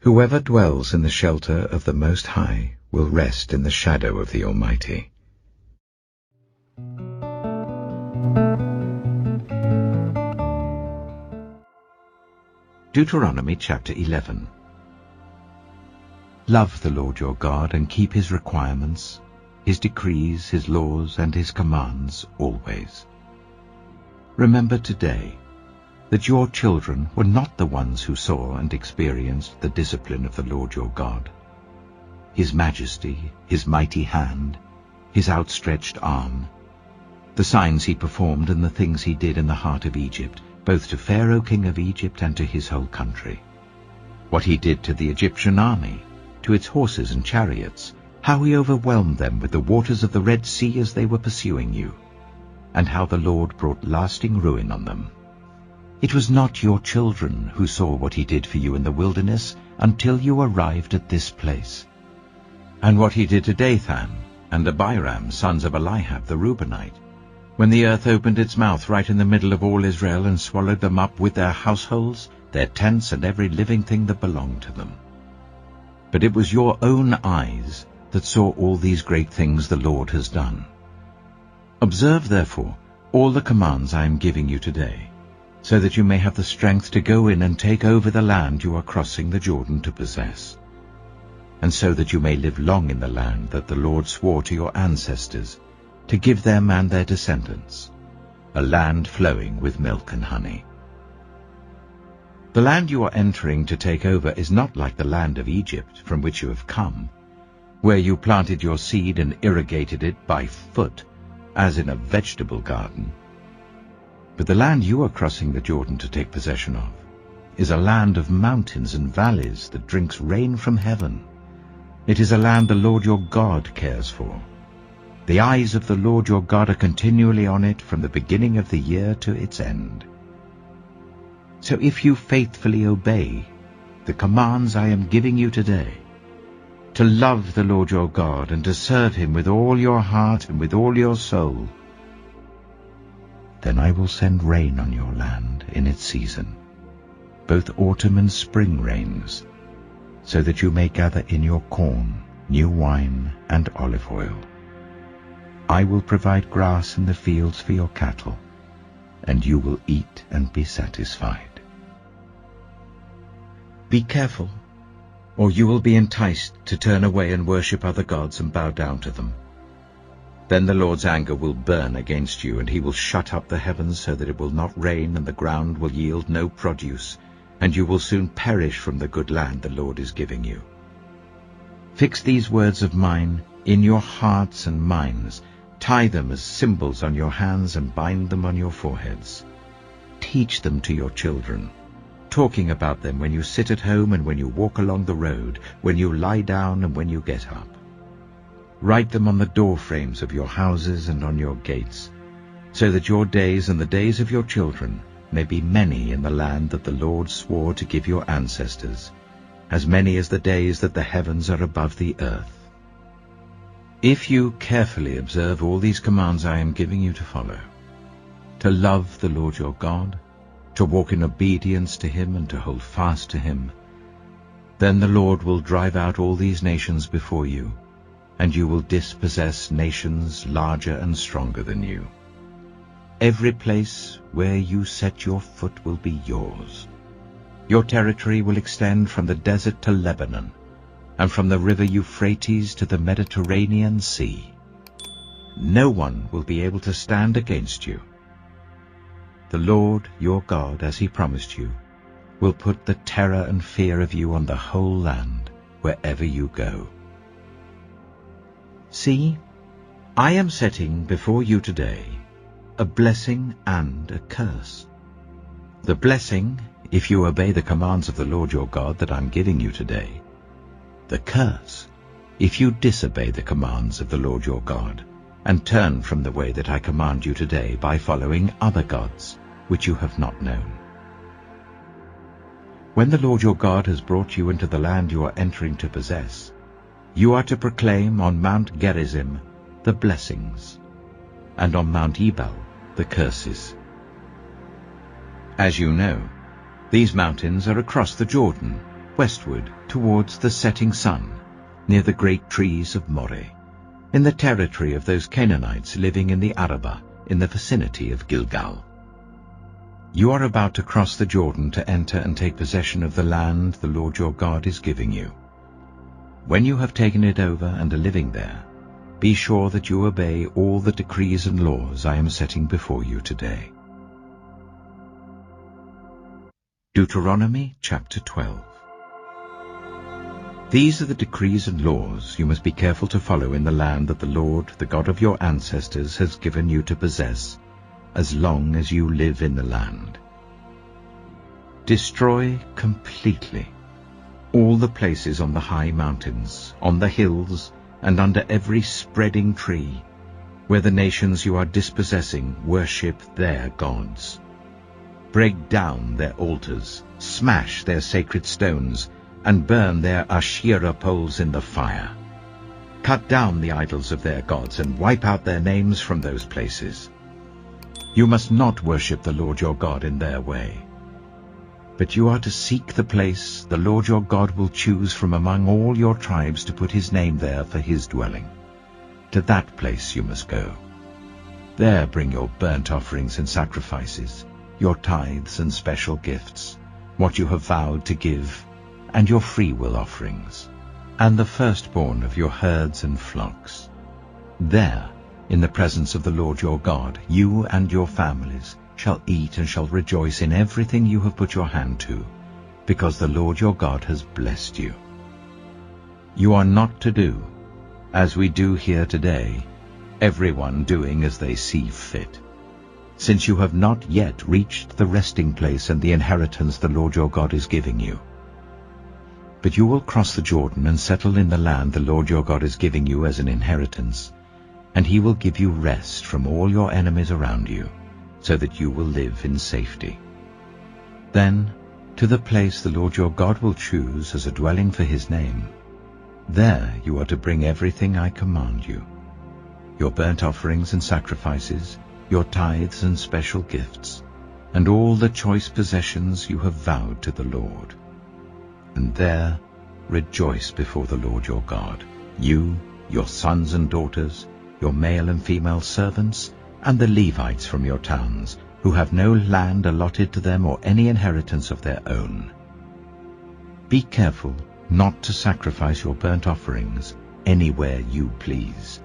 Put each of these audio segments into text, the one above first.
Whoever dwells in the shelter of the Most High will rest in the shadow of the Almighty. Deuteronomy chapter 11. Love the Lord your God and keep his requirements, his decrees, his laws, and his commands always. Remember today that your children were not the ones who saw and experienced the discipline of the Lord your God, his majesty, his mighty hand, his outstretched arm, the signs he performed and the things he did in the heart of Egypt, both to Pharaoh king of Egypt and to his whole country, what he did to the Egyptian army, to its horses and chariots, how he overwhelmed them with the waters of the Red Sea as they were pursuing you, and how the Lord brought lasting ruin on them. It was not your children who saw what he did for you in the wilderness until you arrived at this place, and what he did to Dathan and Abiram, sons of Eliab the Reubenite, when the earth opened its mouth right in the middle of all Israel and swallowed them up with their households, their tents, and every living thing that belonged to them. But it was your own eyes that saw all these great things the Lord has done. Observe, therefore, all the commands I am giving you today, so that you may have the strength to go in and take over the land you are crossing the Jordan to possess, and so that you may live long in the land that the Lord swore to your ancestors, to give them and their descendants, a land flowing with milk and honey. The land you are entering to take over is not like the land of Egypt from which you have come, where you planted your seed and irrigated it by foot, as in a vegetable garden. But the land you are crossing the Jordan to take possession of is a land of mountains and valleys that drinks rain from heaven. It is a land the Lord your God cares for. The eyes of the Lord your God are continually on it from the beginning of the year to its end. So if you faithfully obey the commands I am giving you today, to love the Lord your God and to serve him with all your heart and with all your soul, then I will send rain on your land in its season, both autumn and spring rains, so that you may gather in your corn, new wine, and olive oil. I will provide grass in the fields for your cattle, and you will eat and be satisfied. Be careful, or you will be enticed to turn away and worship other gods and bow down to them. Then the Lord's anger will burn against you, and he will shut up the heavens so that it will not rain, and the ground will yield no produce, and you will soon perish from the good land the Lord is giving you. Fix these words of mine in your hearts and minds. Tie them as symbols on your hands and bind them on your foreheads. Teach them to your children, talking about them when you sit at home and when you walk along the road, when you lie down and when you get up. Write them on the door frames of your houses and on your gates, so that your days and the days of your children may be many in the land that the Lord swore to give your ancestors, as many as the days that the heavens are above the earth. If you carefully observe all these commands I am giving you to follow, to love the Lord your God, to walk in obedience to him and to hold fast to him, then the Lord will drive out all these nations before you, and you will dispossess nations larger and stronger than you. Every place where you set your foot will be yours. Your territory will extend from the desert to Lebanon, and from the river Euphrates to the Mediterranean Sea. No one will be able to stand against you. The Lord your God, as he promised you, will put the terror and fear of you on the whole land wherever you go. See, I am setting before you today a blessing and a curse. The blessing, if you obey the commands of the Lord your God that I'm giving you today. The curse, if you disobey the commands of the Lord your God, and turn from the way that I command you today by following other gods, which you have not known. When the Lord your God has brought you into the land you are entering to possess, you are to proclaim on Mount Gerizim the blessings, and on Mount Ebal the curses. As you know, these mountains are across the Jordan, westward towards the setting sun, near the great trees of Moreh, in the territory of those Canaanites living in the Arabah, in the vicinity of Gilgal. You are about to cross the Jordan to enter and take possession of the land the Lord your God is giving you. When you have taken it over and are living there, be sure that you obey all the decrees and laws I am setting before you today. Deuteronomy chapter 12. These are the decrees and laws you must be careful to follow in the land that the Lord, the God of your ancestors, has given you to possess, as long as you live in the land. Destroy completely all the places on the high mountains, on the hills, and under every spreading tree, where the nations you are dispossessing worship their gods. Break down their altars, smash their sacred stones, and burn their Asherah poles in the fire. Cut down the idols of their gods and wipe out their names from those places. You must not worship the Lord your God in their way. But you are to seek the place the Lord your God will choose from among all your tribes to put his name there for his dwelling. To that place you must go. There bring your burnt offerings and sacrifices, your tithes and special gifts, what you have vowed to give, and your freewill offerings, and the firstborn of your herds and flocks. There, in the presence of the Lord your God, you and your families shall eat and shall rejoice in everything you have put your hand to, because the Lord your God has blessed you. You are not to do, as we do here today, everyone doing as they see fit, since you have not yet reached the resting place and the inheritance the Lord your God is giving you. But you will cross the Jordan and settle in the land the Lord your God is giving you as an inheritance, and he will give you rest from all your enemies around you, so that you will live in safety. Then, to the place the Lord your God will choose as a dwelling for his name, there you are to bring everything I command you, your burnt offerings and sacrifices, your tithes and special gifts, and all the choice possessions you have vowed to the Lord. And there rejoice before the Lord your God, you, your sons and daughters, your male and female servants, and the Levites from your towns, who have no land allotted to them or any inheritance of their own. Be careful not to sacrifice your burnt offerings anywhere you please.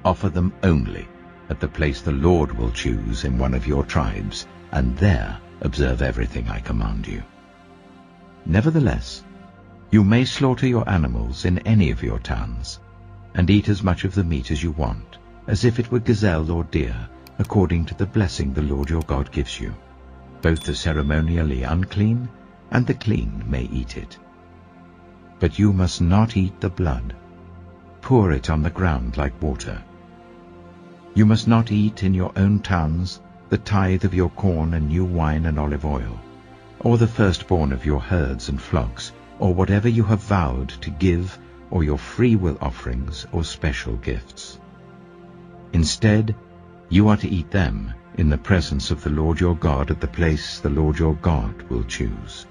Offer them only at the place the Lord will choose in one of your tribes, and there observe everything I command you. Nevertheless, you may slaughter your animals in any of your towns, and eat as much of the meat as you want, as if it were gazelle or deer, according to the blessing the Lord your God gives you. Both the ceremonially unclean and the clean may eat it. But you must not eat the blood. Pour it on the ground like water. You must not eat in your own towns the tithe of your corn and new wine and olive oil, or the firstborn of your herds and flocks, or whatever you have vowed to give, or your freewill offerings or special gifts. Instead, you are to eat them in the presence of the Lord your God at the place the Lord your God will choose.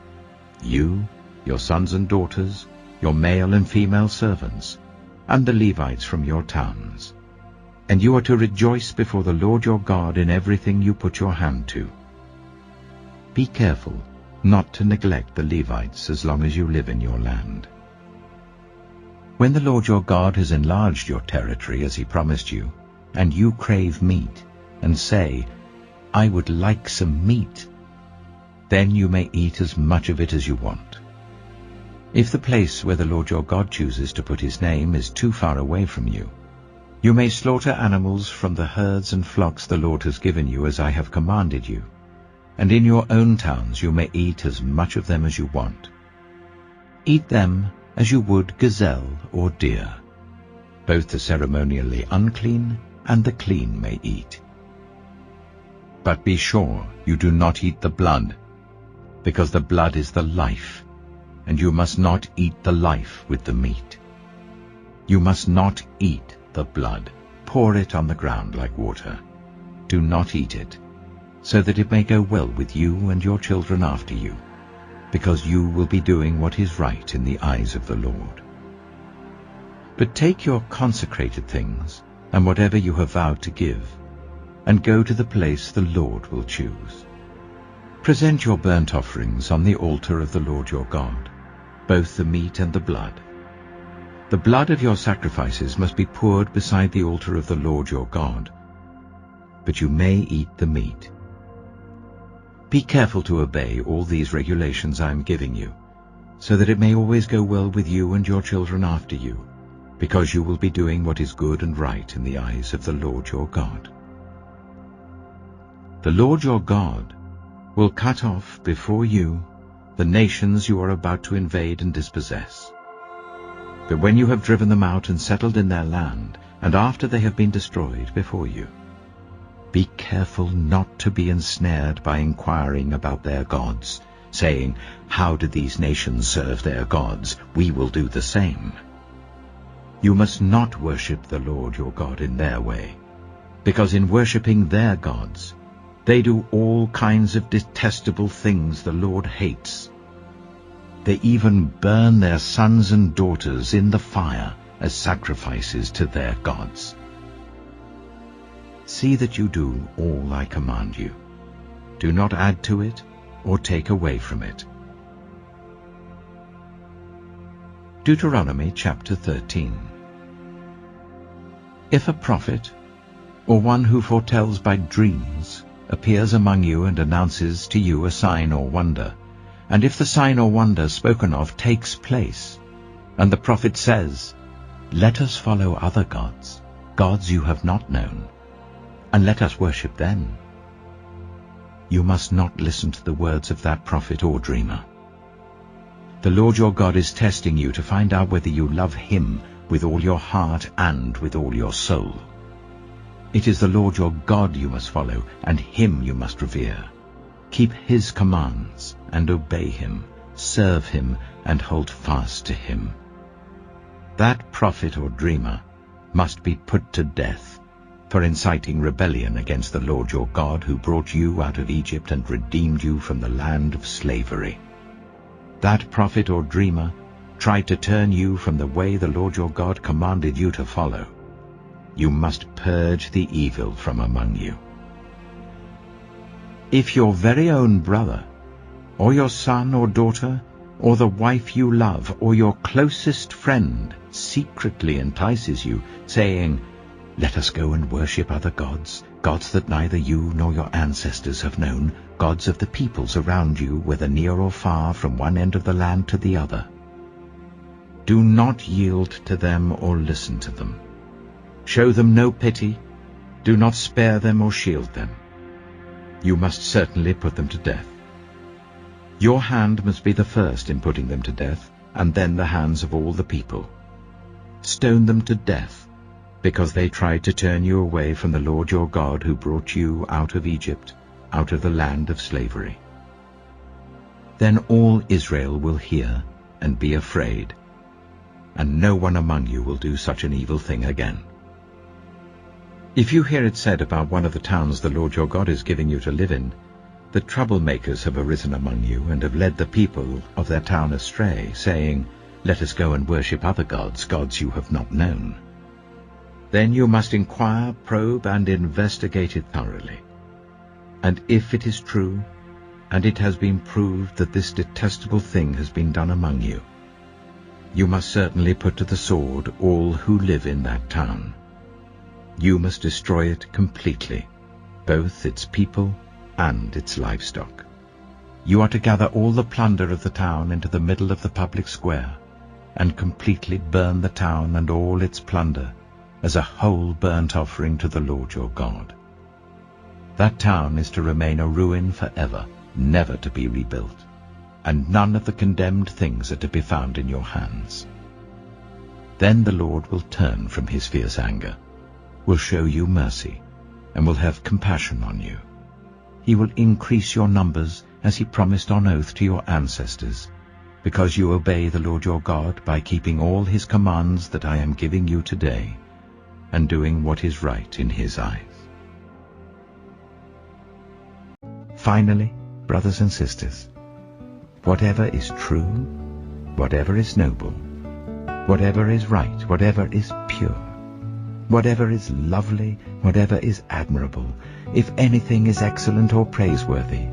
You, your sons and daughters, your male and female servants, and the Levites from your towns. And you are to rejoice before the Lord your God in everything you put your hand to. Be careful not to neglect the Levites as long as you live in your land. When the Lord your God has enlarged your territory as he promised you, and you crave meat, and say, I would like some meat, then you may eat as much of it as you want. If the place where the Lord your God chooses to put his name is too far away from you, you may slaughter animals from the herds and flocks the Lord has given you as I have commanded you, and in your own towns you may eat as much of them as you want. Eat them as you would gazelle or deer. Both the ceremonially unclean and the clean may eat. But be sure you do not eat the blood, because the blood is the life, and you must not eat the life with the meat. You must not eat the blood. Pour it on the ground like water. Do not eat it, so that it may go well with you and your children after you. because you will be doing what is right in the eyes of the Lord. But take your consecrated things, and whatever you have vowed to give, and go to the place the Lord will choose. Present your burnt offerings on the altar of the Lord your God, both the meat and the blood. The blood of your sacrifices must be poured beside the altar of the Lord your God, but you may eat the meat. Be careful to obey all these regulations I am giving you, so that it may always go well with you and your children after you, because you will be doing what is good and right in the eyes of the Lord your God. The Lord your God will cut off before you the nations you are about to invade and dispossess. But when you have driven them out and settled in their land, and after they have been destroyed before you, be careful not to be ensnared by inquiring about their gods, saying, "How do these nations serve their gods? We will do the same." You must not worship the Lord your God in their way, because in worshipping their gods, they do all kinds of detestable things the Lord hates. They even burn their sons and daughters in the fire as sacrifices to their gods. See that you do all I command you. Do not add to it or take away from it. Deuteronomy chapter 13. If a prophet, or one who foretells by dreams, appears among you and announces to you a sign or wonder, and if the sign or wonder spoken of takes place, and the prophet says, "Let us follow other gods, gods you have not known, and let us worship them," you must not listen to the words of that prophet or dreamer. The Lord your God is testing you to find out whether you love him with all your heart and with all your soul. It is the Lord your God you must follow, and him you must revere. Keep his commands and obey him, serve him and hold fast to him. That prophet or dreamer must be put to death for inciting rebellion against the Lord your God, who brought you out of Egypt and redeemed you from the land of slavery. That prophet or dreamer tried to turn you from the way the Lord your God commanded you to follow. You must purge the evil from among you. If your very own brother, or your son or daughter, or the wife you love, or your closest friend secretly entices you, saying, "Let us go and worship other gods, gods that neither you nor your ancestors have known, gods of the peoples around you, whether near or far, from one end of the land to the other," do not yield to them or listen to them. Show them no pity, do not spare them or shield them. You must certainly put them to death. Your hand must be the first in putting them to death, and then the hands of all the people. Stone them to death, because they tried to turn you away from the Lord your God, who brought you out of Egypt, out of the land of slavery. Then all Israel will hear and be afraid, and no one among you will do such an evil thing again. If you hear it said about one of the towns the Lord your God is giving you to live in, that troublemakers have arisen among you and have led the people of their town astray, saying, "Let us go and worship other gods, gods you have not known," then you must inquire, probe, and investigate it thoroughly. And if it is true, and it has been proved that this detestable thing has been done among you, you must certainly put to the sword all who live in that town. You must destroy it completely, both its people and its livestock. You are to gather all the plunder of the town into the middle of the public square, and completely burn the town and all its plunder as a whole burnt offering to the Lord your God. That town is to remain a ruin forever, never to be rebuilt, and none of the condemned things are to be found in your hands. Then the Lord will turn from his fierce anger, will show you mercy, and will have compassion on you. He will increase your numbers as he promised on oath to your ancestors, because you obey the Lord your God by keeping all his commands that I am giving you today, and doing what is right in his eyes. Finally, brothers and sisters, whatever is true, whatever is noble, whatever is right, whatever is pure, whatever is lovely, whatever is admirable, if anything is excellent or praiseworthy,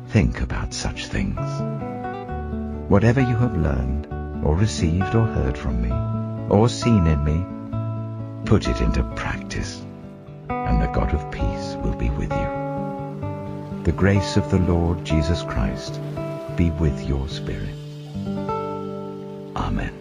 think about such things. Whatever you have learned, or received or heard from me, or seen in me, put it into practice, and the God of peace will be with you. The grace of the Lord Jesus Christ be with your spirit. Amen.